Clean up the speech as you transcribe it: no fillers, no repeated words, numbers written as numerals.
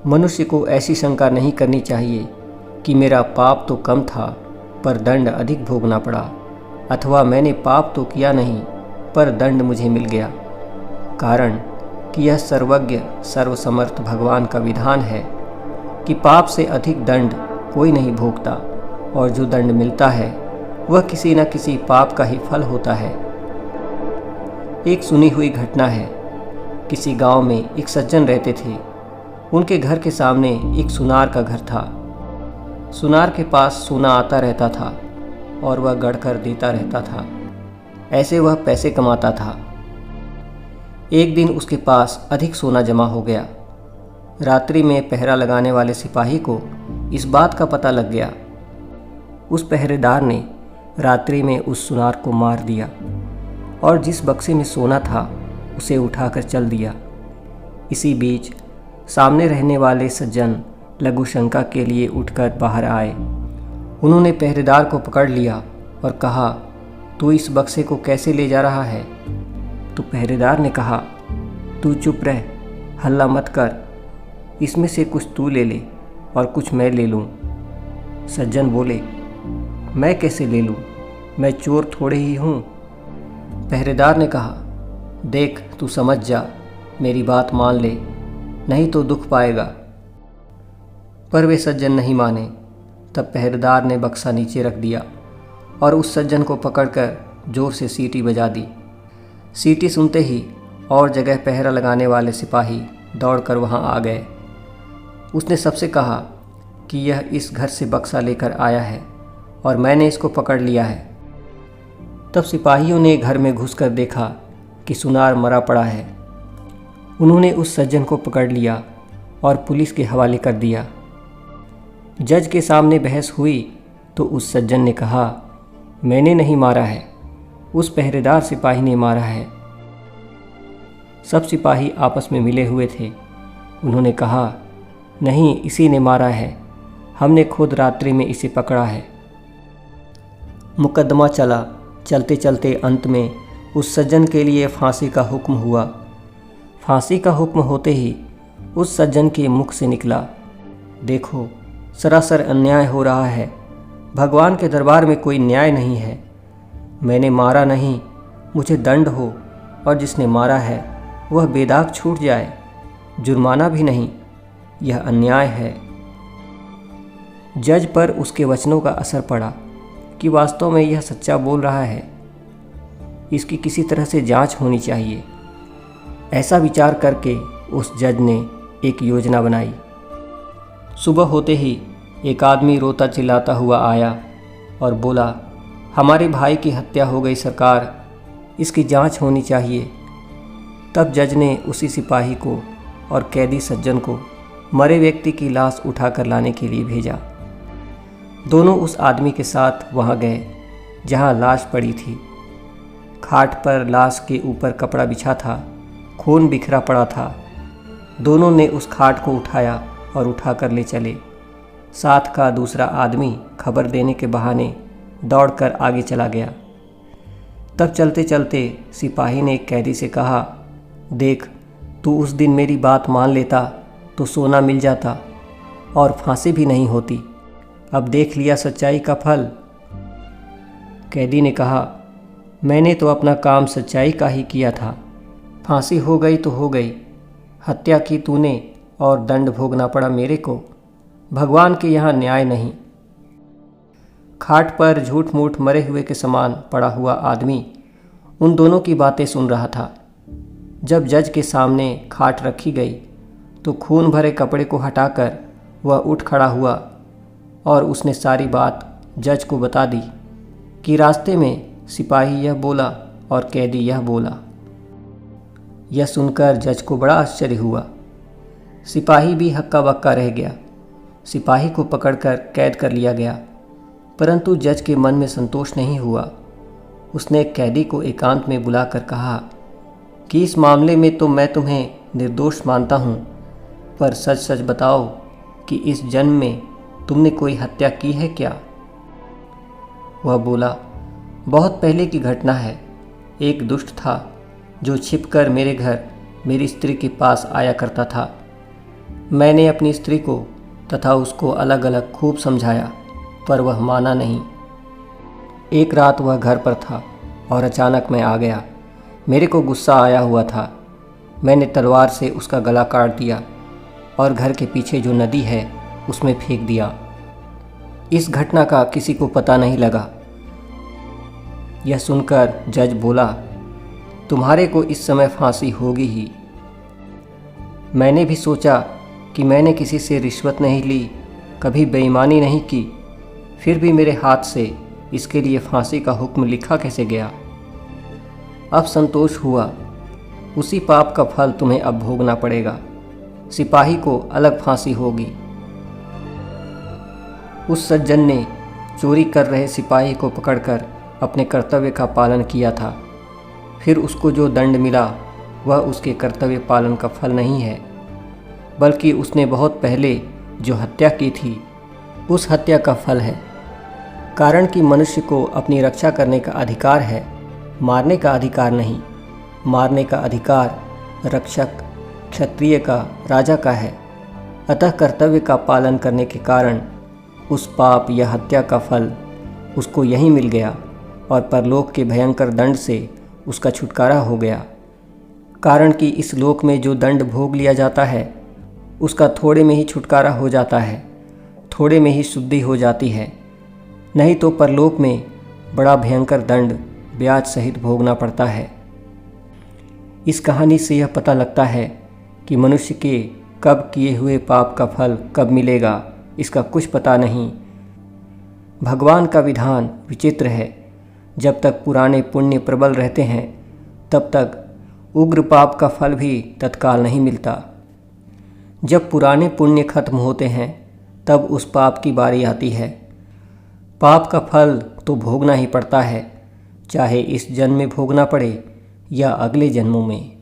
मनुष्य को ऐसी शंका नहीं करनी चाहिए कि मेरा पाप तो कम था पर दंड अधिक भोगना पड़ा, अथवा मैंने पाप तो किया नहीं पर दंड मुझे मिल गया। कारण कि यह सर्वज्ञ सर्वसमर्थ भगवान का विधान है कि पाप से अधिक दंड कोई नहीं भोगता, और जो दंड मिलता है वह किसी न किसी पाप का ही फल होता है। एक सुनी हुई घटना है। किसी गांव में एक सज्जन रहते थे। उनके घर के सामने एक सुनार का घर था। सुनार के पास सोना आता रहता था और वह गढ़ कर देता रहता था। ऐसे वह पैसे कमाता था। एक दिन उसके पास अधिक सोना जमा हो गया। रात्रि में पहरा लगाने वाले सिपाही को इस बात का पता लग गया। उस पहरेदार ने रात्रि में उस सुनार को मार दिया और जिस बक्से में सोना था उसे उठाकर चल दिया। इसी बीच सामने रहने वाले सज्जन लघु शंका के लिए उठकर बाहर आए। उन्होंने पहरेदार को पकड़ लिया और कहा, तू इस बक्से को कैसे ले जा रहा है? तो पहरेदार ने कहा, तू चुप रह, हल्ला मत कर, इसमें से कुछ तू ले ले और कुछ मैं ले लूँ। सज्जन बोले, मैं कैसे ले लूँ, मैं चोर थोड़े ही हूँ। पहरेदार ने कहा, देख तू समझ जा, मेरी बात मान ले, नहीं तो दुख पाएगा। पर वे सज्जन नहीं माने। तब पहरेदार ने बक्सा नीचे रख दिया और उस सज्जन को पकड़कर जोर से सीटी बजा दी। सीटी सुनते ही और जगह पहरा लगाने वाले सिपाही दौड़कर वहां आ गए। उसने सबसे कहा कि यह इस घर से बक्सा लेकर आया है और मैंने इसको पकड़ लिया है। तब सिपाहियों ने घर में घुसकर देखा कि सुनार मरा पड़ा है। उन्होंने उस सज्जन को पकड़ लिया और पुलिस के हवाले कर दिया। जज के सामने बहस हुई तो उस सज्जन ने कहा, मैंने नहीं मारा है, उस पहरेदार सिपाही ने मारा है। सब सिपाही आपस में मिले हुए थे। उन्होंने कहा, नहीं, इसी ने मारा है, हमने खुद रात्रि में इसे पकड़ा है। मुकदमा चला। चलते चलते अंत में उस सज्जन के लिए फांसी का हुक्म हुआ। फांसी का हुक्म होते ही उस सज्जन के मुख से निकला, देखो सरासर अन्याय हो रहा है, भगवान के दरबार में कोई न्याय नहीं है। मैंने मारा नहीं, मुझे दंड हो, और जिसने मारा है वह बेदाग छूट जाए, जुर्माना भी नहीं, यह अन्याय है। जज पर उसके वचनों का असर पड़ा कि वास्तव में यह सच्चा बोल रहा है, इसकी किसी तरह से जांच होनी चाहिए। ऐसा विचार करके उस जज ने एक योजना बनाई। सुबह होते ही एक आदमी रोता चिल्लाता हुआ आया और बोला, हमारे भाई की हत्या हो गई सरकार, इसकी जांच होनी चाहिए। तब जज ने उसी सिपाही को और कैदी सज्जन को मरे व्यक्ति की लाश उठाकर लाने के लिए भेजा। दोनों उस आदमी के साथ वहां गए जहां लाश पड़ी थी। खाट पर लाश के ऊपर कपड़ा बिछा था, खून बिखरा पड़ा था। दोनों ने उस खाट को उठाया और उठाकर ले चले। साथ का दूसरा आदमी खबर देने के बहाने दौड़कर आगे चला गया। तब चलते चलते सिपाही ने एक कैदी से कहा, देख, तू उस दिन मेरी बात मान लेता तो सोना मिल जाता और फांसी भी नहीं होती। अब देख लिया सच्चाई का फल। कैदी ने कहा, मैंने तो अपना काम सच्चाई का ही किया था, फांसी हो गई तो हो गई, हत्या की तूने और दंड भोगना पड़ा मेरे को। भगवान के यहाँ न्याय नहीं। खाट पर झूठ मूठ मरे हुए के समान पड़ा हुआ आदमी उन दोनों की बातें सुन रहा था। जब जज के सामने खाट रखी गई तो खून भरे कपड़े को हटाकर वह उठ खड़ा हुआ और उसने सारी बात जज को बता दी कि रास्ते में सिपाही यह बोला और कैदी यह बोला। यह सुनकर जज को बड़ा आश्चर्य हुआ। सिपाही भी हक्का बक्का रह गया। सिपाही को पकड़कर कैद कर लिया गया, परंतु जज के मन में संतोष नहीं हुआ। उसने कैदी को एकांत में बुलाकर कहा कि इस मामले में तो मैं तुम्हें निर्दोष मानता हूँ, पर सच सच बताओ कि इस जन्म में तुमने कोई हत्या की है क्या? वह बोला, बहुत पहले की घटना है। एक दुष्ट था जो छिपकर मेरे घर मेरी स्त्री के पास आया करता था। मैंने अपनी स्त्री को तथा उसको अलग अलग खूब समझाया, पर वह माना नहीं। एक रात वह घर पर था और अचानक मैं आ गया। मेरे को गुस्सा आया हुआ था। मैंने तलवार से उसका गला काट दिया और घर के पीछे जो नदी है उसमें फेंक दिया। इस घटना का किसी को पता नहीं लगा। यह सुनकर जज बोला, तुम्हारे को इस समय फांसी होगी ही। मैंने भी सोचा कि मैंने किसी से रिश्वत नहीं ली, कभी बेईमानी नहीं की, फिर भी मेरे हाथ से इसके लिए फांसी का हुक्म लिखा कैसे गया। अब संतोष हुआ, उसी पाप का फल तुम्हें अब भोगना पड़ेगा। सिपाही को अलग फांसी होगी। उस सज्जन ने चोरी कर रहे सिपाही को पकड़कर अपने कर्तव्य का पालन किया था। फिर उसको जो दंड मिला वह उसके कर्तव्य पालन का फल नहीं है, बल्कि उसने बहुत पहले जो हत्या की थी उस हत्या का फल है। कारण कि मनुष्य को अपनी रक्षा करने का अधिकार है, मारने का अधिकार नहीं। मारने का अधिकार रक्षक, क्षत्रिय का, राजा का है। अतः कर्तव्य का पालन करने के कारण उस पाप या हत्या का फल उसको यहीं मिल गया और परलोक के भयंकर दंड से उसका छुटकारा हो गया। कारण कि इस लोक में जो दंड भोग लिया जाता है उसका थोड़े में ही छुटकारा हो जाता है, थोड़े में ही शुद्धि हो जाती है। नहीं तो परलोक में बड़ा भयंकर दंड ब्याज सहित भोगना पड़ता है। इस कहानी से यह पता लगता है कि मनुष्य के कब किए हुए पाप का फल कब मिलेगा इसका कुछ पता नहीं। भगवान का विधान विचित्र है। जब तक पुराने पुण्य प्रबल रहते हैं तब तक उग्र पाप का फल भी तत्काल नहीं मिलता। जब पुराने पुण्य खत्म होते हैं तब उस पाप की बारी आती है। पाप का फल तो भोगना ही पड़ता है, चाहे इस जन्म में भोगना पड़े या अगले जन्मों में।